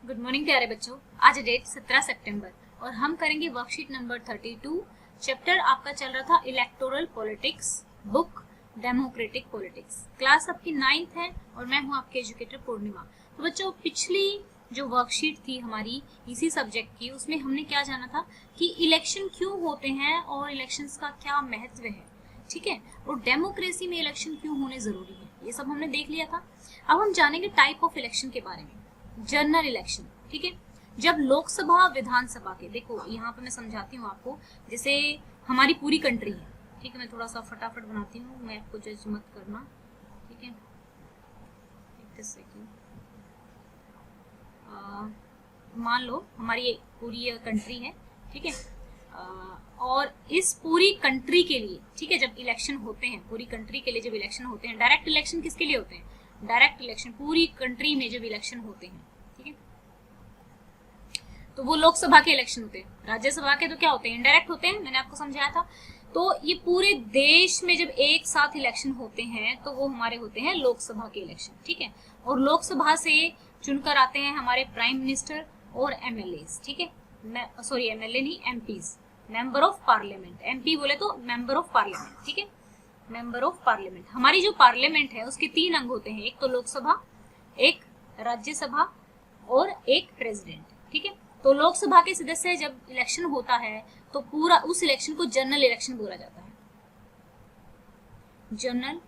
Good morning प्यारे बच्चों। आज डेट 17 सितंबर और हम करेंगे वर्कशीट नंबर 32। चैप्टर आपका चल रहा था electoral politics, book democratic politics. Class आपकी 9th है और मैं हूं आपके एजुकेटर पूर्णिमा। तो बच्चों, पिछली जो वर्कशीट थी हमारी इसी सब्जेक्ट की, उसमें हमने क्या जाना था कि इलेक्शन क्यों होते हैं और इलेक्शंस का क्या महत्व है, ठीक है, और डेमोक्रेसी में इलेक्शन क्यों होने जरूरी है, ये सब हमने देख लिया था। अब हम जानेंगे टाइप ऑफ इलेक्शन के बारे में। जनरल इलेक्शन, ठीक है, जब लोकसभा विधानसभा के, देखो यहाँ पे मैं समझाती हूँ आपको, जैसे हमारी पूरी कंट्री है, ठीक है, मैं थोड़ा सा फटाफट बनाती हूँ, मैं आपको जज मत करना, ठीक है, एक सेकेंड। मान लो हमारी पूरी कंट्री है, ठीक है, और इस पूरी कंट्री के लिए, ठीक है, जब इलेक्शन होते हैं पूरी कंट्री के लिए, जब इलेक्शन होते हैं, डायरेक्ट इलेक्शन किसके लिए होते हैं, डायरेक्ट इलेक्शन पूरी कंट्री में जब इलेक्शन होते हैं, ठीक है, तो वो लोकसभा के इलेक्शन होते हैं। राज्यसभा के तो क्या होते हैं, इनडायरेक्ट होते हैं, मैंने आपको समझाया था। तो ये पूरे देश में जब एक साथ इलेक्शन होते हैं तो वो हमारे होते हैं लोकसभा के इलेक्शन, ठीक है, और लोकसभा से चुनकर आते हैं हमारे प्राइम मिनिस्टर और एमएलए, ठीक है, सॉरी एमएलए नहीं, MPs, member of parliament. MP बोले तो मेंबर ऑफ पार्लियामेंट, ठीक है, मेंबर ऑफ पार्लियामेंट। हमारी जो पार्लियामेंट है उसके 3 अंग होते हैं, एक तो लोकसभा, एक राज्यसभा और एक प्रेसिडेंट, ठीक है। तो लोकसभा के सदस्य जब इलेक्शन होता है तो पूरा उस इलेक्शन को जनरल इलेक्शन बोला जाता है, जनरल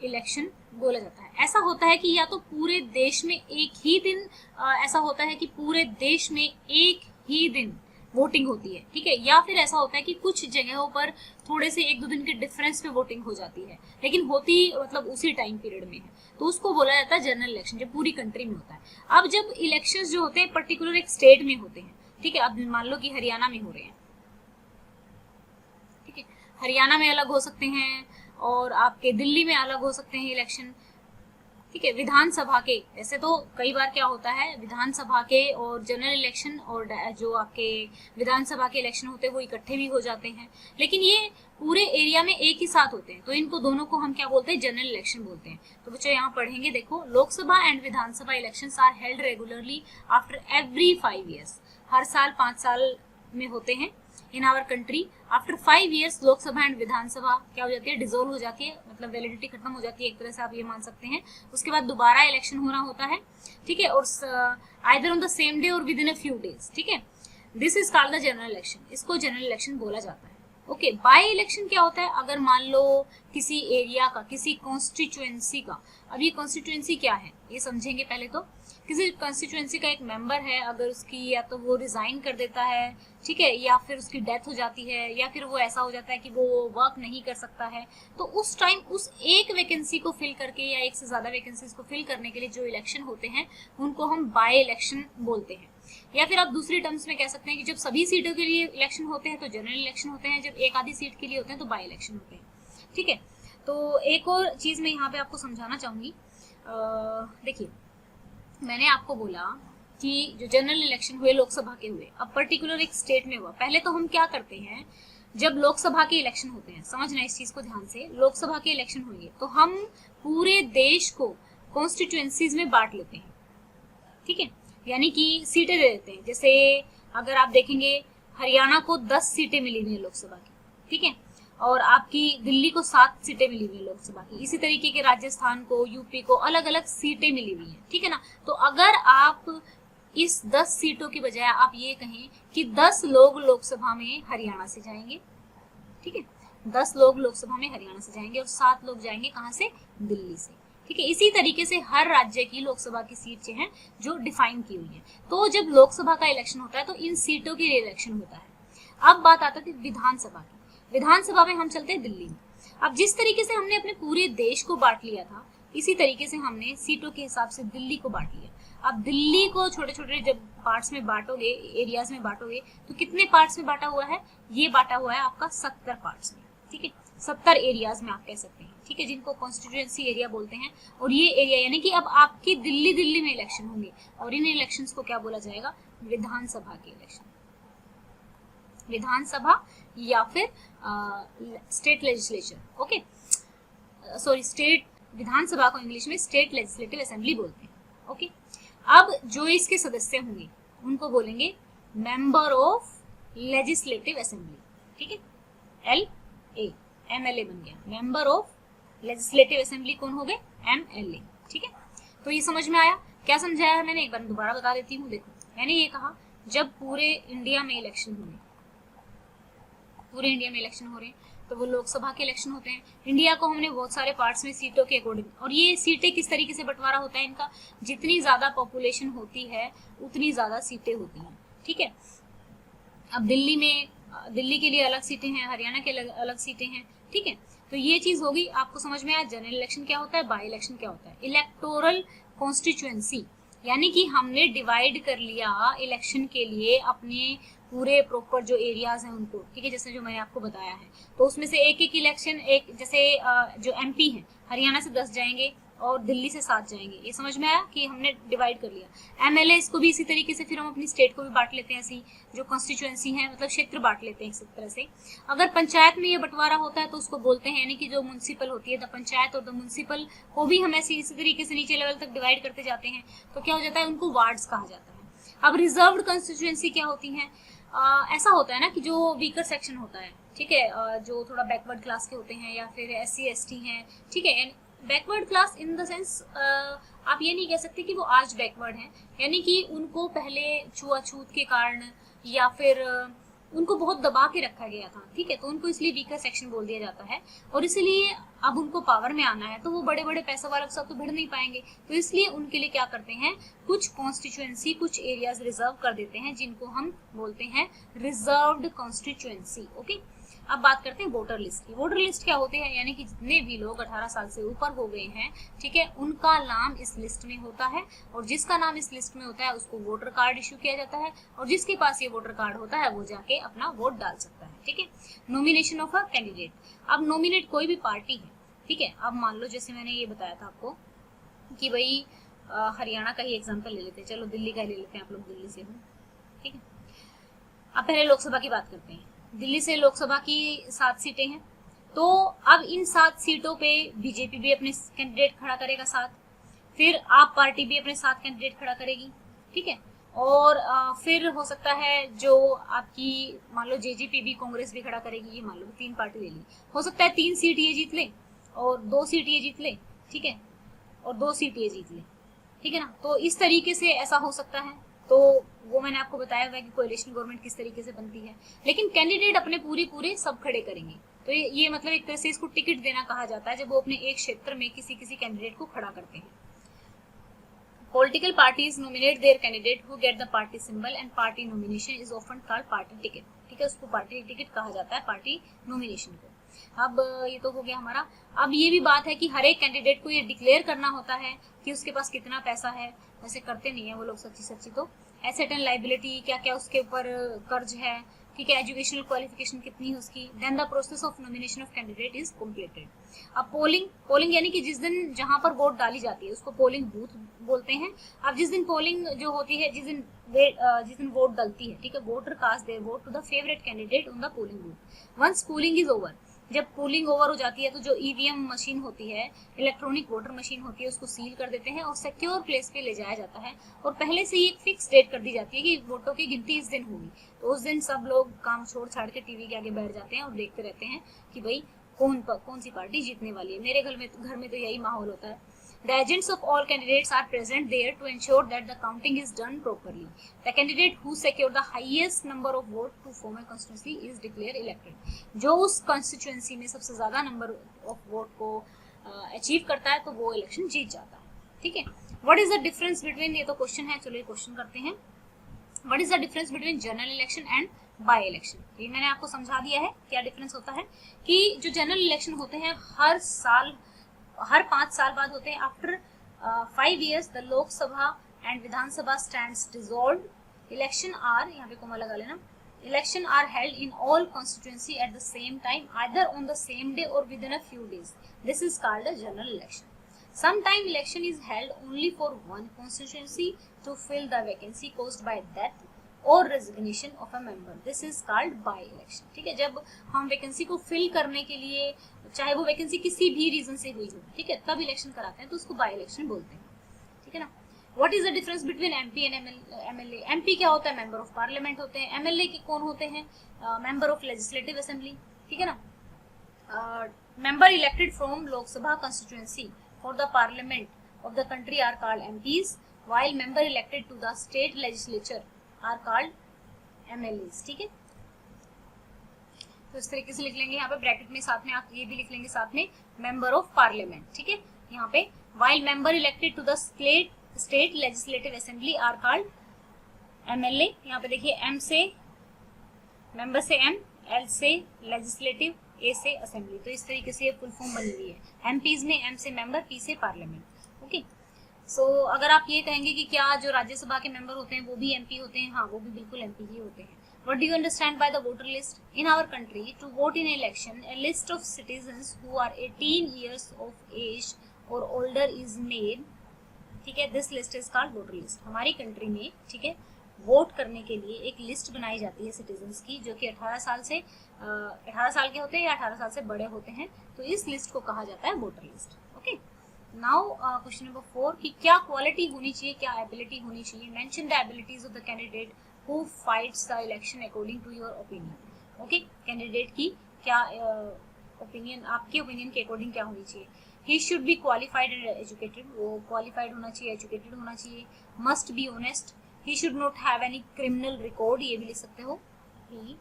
इलेक्शन बोला जाता है। ऐसा होता है कि या तो पूरे देश में एक ही दिन, ऐसा होता है कि पूरे देश में एक ही दिन वोटिंग होती है, ठीक है, या फिर ऐसा होता है कि कुछ जगहों पर थोड़े से 1-2 दिन के डिफरेंस पे वोटिंग हो जाती है, लेकिन होती मतलब उसी टाइम पीरियड में है, तो उसको बोला जाता है जनरल इलेक्शन, जब पूरी कंट्री में होता है। अब जब इलेक्शंस जो होते हैं पर्टिकुलर एक स्टेट में होते हैं, ठीक है, अब मान लो कि हरियाणा में हो रहे हैं, ठीक है, हरियाणा में अलग हो सकते हैं और आपके दिल्ली में अलग हो सकते हैं इलेक्शन, ठीक है। विधानसभा के, वैसे तो कई बार क्या होता है, विधानसभा के और जनरल इलेक्शन और जो आपके विधानसभा के इलेक्शन होते हैं वो इकट्ठे भी हो जाते हैं, लेकिन ये पूरे एरिया में एक ही साथ होते हैं, तो इनको दोनों को हम क्या बोलते हैं, जनरल इलेक्शन बोलते हैं। तो बच्चों यहाँ पढ़ेंगे, देखो, Lok Sabha and Vidhan Sabha elections are held regularly after every 5 years। हर साल 5 साल में होते हैं in our country. After 5 years Lok Sabha and Vidhan Sabha क्या हो जाती है, डिसोल्व हो जाती है, मतलब वैलिडिटी खत्म हो जाती है, एक तरह से आप ये मान सकते हैं। उसके बाद दोबारा इलेक्शन होना होता है, ठीक है, और either on the same day or within a few days, ठीक है। This is called the general election, इसको जनरल इलेक्शन बोला जाता है। ओके, बाय इलेक्शन क्या होता है, अगर मान लो किसी एरिया का, किसी कॉन्स्टिट्यूएंसी का, अब ये कॉन्स्टिट्यूएंसी क्या है ये समझेंगे पहले। तो किसी कॉन्स्टिट्यूएंसी का एक मेंबर है, अगर उसकी या तो वो रिजाइन कर देता है, ठीक है, या फिर उसकी डेथ हो जाती है, या फिर वो ऐसा हो जाता है कि वो वर्क नहीं कर सकता है, तो उस टाइम उस एक वैकेंसी को फिल करके या एक से ज्यादा वैकेंसीज को फिल करने के लिए जो इलेक्शन होते हैं उनको हम बाय इलेक्शन बोलते हैं। या फिर आप दूसरी टर्म्स में कह सकते हैं कि जब सभी सीटों के लिए इलेक्शन होते हैं तो जनरल इलेक्शन होते हैं, जब एक आधी सीट के लिए होते हैं तो बाय इलेक्शन होते हैं, ठीक है। तो एक और चीज मैं यहाँ पे आपको समझाना चाहूंगी। देखिए, मैंने आपको बोला कि जो जनरल इलेक्शन हुए लोकसभा के हुए, अब पर्टिकुलर एक स्टेट में हुआ। पहले तो हम क्या करते हैं, जब लोकसभा के इलेक्शन होते हैं, समझना इस चीज को ध्यान से, लोकसभा के इलेक्शन होंगे तो हम पूरे देश को कॉन्स्टिट्यूएंसीज में बांट लेते हैं, ठीक है, यानी कि सीटें दे देते हैं। जैसे अगर आप देखेंगे हरियाणा को 10 सीटें मिली हुई है लोकसभा की, ठीक है, और आपकी दिल्ली को 7 सीटें मिली हुई है लोकसभा की। इसी तरीके के राजस्थान को, यूपी को अलग अलग सीटें मिली हुई है, ठीक है ना। तो अगर आप इस 10 सीटों की बजाय आप ये कहें कि 10 लोग लोकसभा में हरियाणा से जाएंगे, ठीक है, 10 लोग लोकसभा में हरियाणा से जाएंगे और 7 लोग जाएंगे कहाँ से, दिल्ली से, ठीक है। इसी तरीके से हर राज्य की लोकसभा की सीटें हैं जो डिफाइन की हुई है। तो जब लोकसभा का इलेक्शन होता है तो इन सीटों के लिए इलेक्शन होता है। अब बात आता है विधानसभा की। विधानसभा में हम चलते हैं दिल्ली में। अब जिस तरीके से हमने अपने पूरे देश को बांट लिया था, इसी तरीके से हमने सीटों के हिसाब से दिल्ली को बांट लिया। अब दिल्ली को छोटे छोटे जब पार्ट्स में बांटोगे, एरियाज में बांटोगे, तो कितने पार्ट्स में बांटा हुआ है, ये बांटा हुआ है आपका 70 पार्ट्स में, ठीक है, 70 एरियाज में आप कह सकते हैं, ठीक है, जिनको कॉन्स्टिट्यूएंसी एरिया बोलते हैं। और ये एरिया यानी कि अब आपकी दिल्ली में इलेक्शन होंगे और इन इलेक्शंस को क्या बोला जाएगा, विधानसभा के इलेक्शन, विधानसभा या फिर state legislature, okay, sorry, state, Vidhan Sabha को इंग्लिश में स्टेट लेजिस्लेटिव असेंबली बोलते हैं, ओके। अब जो इसके सदस्य होंगे उनको बोलेंगे मेंबर ऑफ लेजिस्लेटिव असेंबली, ठीक है, LA, MLA बन गया, मेंबर ऑफ लेजिस्लेटिव असेंबली कौन हो गए, MLA, ठीक है। तो ये समझ में आया, क्या समझाया है मैंने, एक बार दोबारा बता देती हूँ। देखो मैंने ये कहा जब पूरे इंडिया में इलेक्शन हो रहे, पूरे इंडिया में इलेक्शन हो रहे हैं तो वो लोकसभा के इलेक्शन होते हैं। इंडिया को हमने बहुत सारे पार्ट्स में सीटों के अकॉर्डिंग, और ये सीटें किस तरीके से बंटवारा होता है इनका, जितनी ज्यादा पॉपुलेशन होती है उतनी ज्यादा सीटें होती हैं, ठीक है। अब दिल्ली में, दिल्ली के लिए अलग सीटें हैं, हरियाणा के अलग सीटें हैं, ठीक है। तो ये चीज होगी, आपको समझ में आया जनरल इलेक्शन क्या होता है, बाई इलेक्शन क्या होता है। इलेक्टोरल कॉन्स्टिट्यूएंसी यानी कि हमने डिवाइड कर लिया इलेक्शन के लिए अपने पूरे प्रॉपर जो एरियाज हैं उनको, ठीक है, जैसे जो मैंने आपको बताया है। तो उसमें से एक एक इलेक्शन, एक जैसे जो MP है हरियाणा से 10 जाएंगे और दिल्ली से 7 जाएंगे, ये समझ में आया कि हमने डिवाइड कर लिया। MLA इसको भी इसी तरीके से फिर हम अपनी स्टेट को भी बांट लेते हैं, ऐसी जो कॉन्स्टिट्यूएंसी है मतलब क्षेत्र बांट लेते हैं इस तरह से। अगर पंचायत में ये बंटवारा होता है तो उसको बोलते हैं, यानी कि जो म्युनिसिपल होती है द पंचायत और द म्युनिसिपल को भी हम ऐसे इसी तरीके से नीचे लेवल तक डिवाइड करते जाते हैं, तो क्या हो जाता है, उनको वार्ड्स कहा जाता है। अब रिजर्व्ड कॉन्स्टिट्यूएंसी क्या होती है, ऐसा होता है ना कि जो वीकर सेक्शन होता है, ठीक है, जो थोड़ा बैकवर्ड क्लास के होते हैं या फिर SC ST हैं, ठीक है, backward class in the sense आप ये नहीं कह सकते कि वो आज बैकवर्ड हैं, यानी कि उनको पहले छुआछूत के कारण या फिर उनको बहुत दबा के रखा गया था, ठीक है, तो उनको इसलिए वीकर सेक्शन बोल दिया जाता है। और इसलिए अब उनको पावर में आना है तो वो बड़े बड़े पैसा वालों के साथ तो भिड़ नहीं पाएंगे, तो इसलिए उनके लिए क्या करते हैं, कुछ कॉन्स्टिट्यूएंसी, कुछ एरियाज रिजर्व कर देते हैं जिनको हम बोलते हैं रिजर्व्ड कॉन्स्टिट्यूएंसी, ओके। अब बात करते हैं वोटर लिस्ट की। वोटर लिस्ट क्या होते हैं, यानी कि जितने भी लोग 18 साल से ऊपर हो गए हैं, ठीक है, उनका नाम इस लिस्ट में होता है, और जिसका नाम इस लिस्ट में होता है उसको वोटर कार्ड इश्यू किया जाता है, और जिसके पास ये वोटर कार्ड होता है वो जाके अपना वोट डाल सकता है, ठीक है। नॉमिनेशन ऑफ अ कैंडिडेट, अब नॉमिनेट कोई भी पार्टी है, ठीक है। अब मान लो जैसे मैंने ये बताया था आपको कि भाई हरियाणा का ही एग्जाम्पल ले लेते हैं, चलो दिल्ली का ले लेते हैं, आप लोग दिल्ली से हो, ठीक है। अब पहले लोकसभा की बात करते हैं। दिल्ली से लोकसभा की 7 सीटें हैं, तो अब इन 7 सीटों पे बीजेपी भी अपने कैंडिडेट खड़ा करेगा 7, फिर आप पार्टी भी अपने 7 कैंडिडेट खड़ा करेगी, ठीक है। और फिर हो सकता है जो आपकी मान लो JJP भी, कांग्रेस भी खड़ा करेगी, ये मान लो 3 पार्टी ले ली, हो सकता है 3 सीट ये जीत ले और 2 सीट ये जीत ले, ठीक है, और 2 सीट ये जीत ले, ठीक है ना। तो इस तरीके से ऐसा हो सकता है, तो वो मैंने आपको बताया हुआ है कि कोएलिशन गवर्नमेंट किस तरीके से बनती है, लेकिन कैंडिडेट अपने पूरे सब खड़े करेंगे। तो ये मतलब एक तरह से इसको टिकट देना कहा जाता है, जब वो अपने एक क्षेत्र में किसी कैंडिडेट को खड़ा करते हैं। Political parties nominate their candidate who get the party symbol and party nomination is often called party ticket, ठीक है, उसको पार्टी टिकट कहा जाता है, पार्टी नॉमिनेशन को। अब ये तो हो गया हमारा। अब ये भी बात है कि हर एक कैंडिडेट को ये डिक्लेयर करना होता है कि उसके पास कितना पैसा है, वैसे करते नहीं है वो लोग सच्ची तो। एसेट एंड लाइबिलिटी, क्या क्या उसके ऊपर कर्ज है, ठीक है, एजुकेशनल क्वालिफिकेशन कितनी है उसकी। Then the process of nomination of candidate is completed. अब पोलिंग यानी कि जिस दिन जहां पर वोट डाली जाती है उसको पोलिंग बूथ बोलते हैं। अब जिस दिन पोलिंग जो होती है, जिस दिन वोट डलती है, ठीक है, voter cast their vote to the favourite candidate on the polling booth. Once polling is over, जब पोलिंग ओवर हो जाती है तो जो EVM मशीन होती है, इलेक्ट्रॉनिक वोटर मशीन होती है, उसको सील कर देते हैं और सिक्योर प्लेस पे ले जाया जाता है, और पहले से ही एक फिक्स डेट कर दी जाती है कि वोटों की गिनती इस दिन होगी। तो उस दिन सब लोग काम छोड़ छाड़ के टीवी के आगे बैठ जाते हैं और देखते रहते हैं कि भाई कौन सी पार्टी जीतने वाली है। मेरे घर में तो यही माहौल होता है। The agents of all candidates are present there to ensure that the counting is done properly. The candidate who secured the highest number of votes to form a constituency is declared elected. जो उस constituency में सबसे ज्यादा number of vote को achieve करता है तो वो इलेक्शन जीत जाता है, ठीक है। What is the difference between, ये तो क्वेश्चन है, चलो ये क्वेश्चन करते हैं। What is the difference between general election and by election? ये मैंने आपको समझा दिया है क्या डिफरेंस होता है, कि जो जनरल इलेक्शन होते हैं हर 5 साल बाद होते हैं। After 5 years the Lok Sabha and Vidhan Sabha stands dissolved. Election are, यहाँ पे कोमा लगा लेना, election are held in all constituency at the same time, either on the same day or within a few days. This is called a general election. Sometime election is held only for one constituency to fill the vacancy caused by death or resignation of a member. This is called by election, ठीक है। जब हम vacancy को fill करने के लिए, चाहे वो वैकेंसी किसी भी रीजन से हुई हो, ठीक है, तब इलेक्शन कराते हैं तो उसको बाय इलेक्शन बोलते हैं, ठीक है ना। What is the difference between MP and MLA? MP क्या होता है? मेंबर ऑफ पार्लियामेंट होते हैं। एमएलए के कौन होते हैं? मेंबर ऑफ लेजिस्लेटिव असेंबली, ठीक है ना। Member elected from Lok Sabha constituency for the parliament of the country are called MPs, while member elected to the state legislature are called MLAs, ठीक है। तो इस तरीके से लिख लेंगे यहाँ पे ब्रैकेट में, साथ में आप ये भी लिख लेंगे साथ में मेंबर ऑफ पार्लियामेंट, ठीक है। यहाँ पे while member elected to the state legislative assembly are called MLA. यहाँ पे देखिए एम से मेंबर से एम, एल से लेजिस्लेटिव, ए से असेंबली। तो इस तरीके से ये फुल फॉर्म बनी हुई है। एमपीज में एम से मेंबर, पी से पार्लियामेंट, ओके। सो अगर आप ये कहेंगे कि क्या जो राज्यसभा के मेंबर होते हैं वो भी एमपी होते हैं? हाँ, वो भी बिल्कुल एमपी ही होते हैं। What do you understand by the voter list? In our country, to vote in election, a list of citizens who are 18 years of age or older is made. ठीक है, this list is called voter list. हमारी country में, ठीक है, vote करने के लिए एक लिस्ट बनाई जाती है सिटीजन्स की, जो कि 18 साल के होते हैं या 18 साल से बड़े होते हैं। तो इस लिस्ट को कहा जाता है voter list, okay. Now question number 4 कि क्या क्वालिटी होनी चाहिए, क्या एबिलिटी होनी चाहिए? Mention the abilities of the candidate who fights the election according to your opinion. Okay, candidate की क्या ओपिनियन, आपके ओपिनियन के अकॉर्डिंग क्या होनी चाहिए? He should be qualified and educated, वो क्वालिफाइड होना चाहिए, एजुकेटेड होना चाहिए। Must be honest, he should not have any criminal record, ये भी लिख सकते हो। He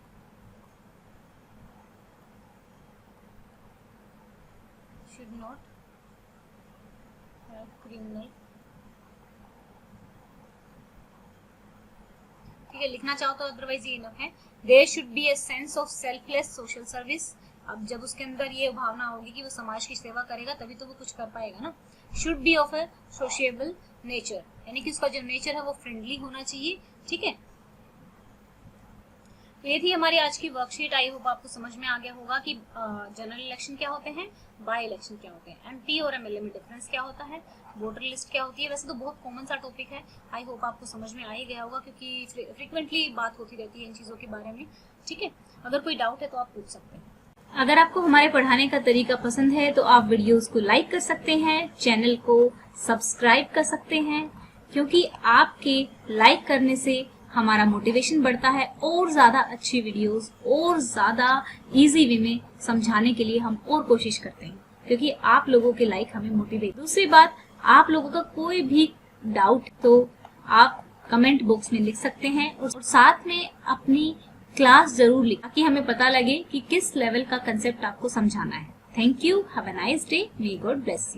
should not have criminal, ठीक है, लिखना चाहो तो अदरवाइज ये इनफ है। There should be a sense of selfless social service. अब जब उसके अंदर ये भावना होगी कि वो समाज की सेवा करेगा तभी तो वो कुछ कर पाएगा ना। Should be of a sociable nature, यानी कि उसका जो नेचर है वो फ्रेंडली होना चाहिए, ठीक है। तो ये थी हमारी आज की वर्कशीट। आई होप आपको समझ में आ गया होगा कि जनरल इलेक्शन क्या होते हैं, बाय इलेक्शन क्या होते हैं, एमपी और एमएलए में डिफरेंस क्या होता है, वोटर लिस्ट क्या होती है। वैसे तो बहुत कॉमन सा टॉपिक है, आई होप आपको समझ में आ ही गया होगा क्योंकि फ्रिक्वेंटली बात होती रहती है इन चीज़ों के बारे में, ठीक है। अगर कोई डाउट है तो आप पूछ सकते हैं। अगर आपको हमारे पढ़ाने का तरीका पसंद है तो आप वीडियोस को लाइक कर सकते हैं, चैनल को सब्सक्राइब कर सकते हैं, क्योंकि आपके लाइक करने से हमारा मोटिवेशन बढ़ता है और ज्यादा अच्छी वीडियोस और ज्यादा इजी वे में समझाने के लिए हम और कोशिश करते हैं, क्योंकि आप लोगों के लाइक हमें मोटिवेट। दूसरी बात, आप लोगों का कोई भी डाउट तो आप कमेंट बॉक्स में लिख सकते हैं और साथ में अपनी क्लास जरूर लिखें ताकि हमें पता लगे कि किस लेवल का कंसेप्ट आपको समझाना है। Thank you, have a nice day, may God bless you.